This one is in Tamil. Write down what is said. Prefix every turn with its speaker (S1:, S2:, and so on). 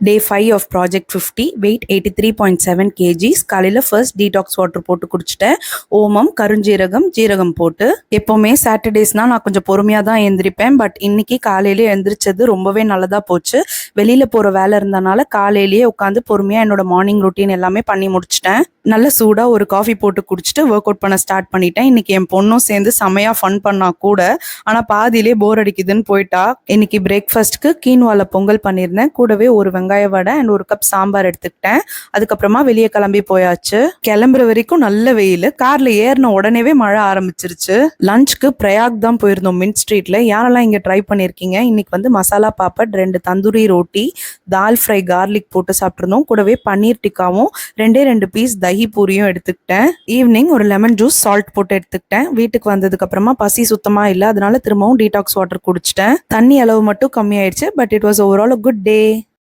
S1: Day 5 of project 50, weight 83.7 kgs. காலையில் ஃபர்ஸ்ட் டீடாக்ஸ் வாட்டர் போட்டு குடிச்சிட்டேன். ஓமம், கருஞ்சீரகம், ஜீரகம் போட்டு. எப்போவுமே சாட்டர்டேஸ்னால் நான் கொஞ்சம் பொறுமையாக தான் எழுந்திரிப்பேன். பட் இன்னைக்கு காலையிலே எழுந்திரிச்சது ரொம்பவே நல்லதாக போச்சு. வெளியில் போகிற வேலை இருந்தனால காலையிலேயே உட்காந்து பொறுமையாக என்னோட மார்னிங் ரொட்டீன் எல்லாமே பண்ணி முடிச்சிட்டேன். நல்ல சூடாக ஒரு காஃபி போட்டு குடிச்சிட்டு ஒர்க் அவுட் பண்ண ஸ்டார்ட் பண்ணிட்டேன். இன்னைக்கு என் பொண்ணும் சேர்ந்து செமையாக ஃபன் பண்ணா கூட, ஆனால் பாதியிலே போர் அடிக்குதுன்னு போயிட்டா. இன்னைக்கு பிரேக்ஃபாஸ்ட்க்கு கீன்வால பொங்கல் பண்ணியிருந்தேன். கூடவே ஒரு வெங்காய வடை அண்ட் ஒரு கப் சாம்பார் எடுத்துக்கிட்டேன். அதுக்கப்புறமா வெளியே கிளம்பி போயாச்சு. கிளம்புற வரைக்கும் நல்ல வெயில். கார்ல ஏறின உடனேவே மழை ஆரம்பிச்சிருச்சு. லஞ்சுக்கு பிரயாக் தான் போயிருந்தோம், மின்ட் ஸ்ட்ரீட்ல. யாரெல்லாம் இங்க ட்ரை பண்ணிருக்கீங்க? இன்னைக்கு வந்து மசாலா பாப்பட், 2 தந்தூரி ரோட்டி, தால் ஃப்ரை கார்லிக் போட்டு சாப்பிட்ருந்தோம். கூடவே பன்னீர் டிக்காவும் 2 பீஸ் தஹி பூரியும் எடுத்துக்கிட்டேன். ஈவினிங் ஒரு லெமன் ஜூஸ் சால்ட் போட்டு எடுத்துக்கிட்டேன். வீட்டுக்கு வந்ததுக்கு அப்புறமா பசி சுத்தமா இல்லை, அதனால திரும்பவும் டீடாக்ஸ் வாட்டர் குடிச்சிட்டேன். தண்ணி அளவு மட்டும் கம்மியாயிடுச்சு. But it was overall a good day.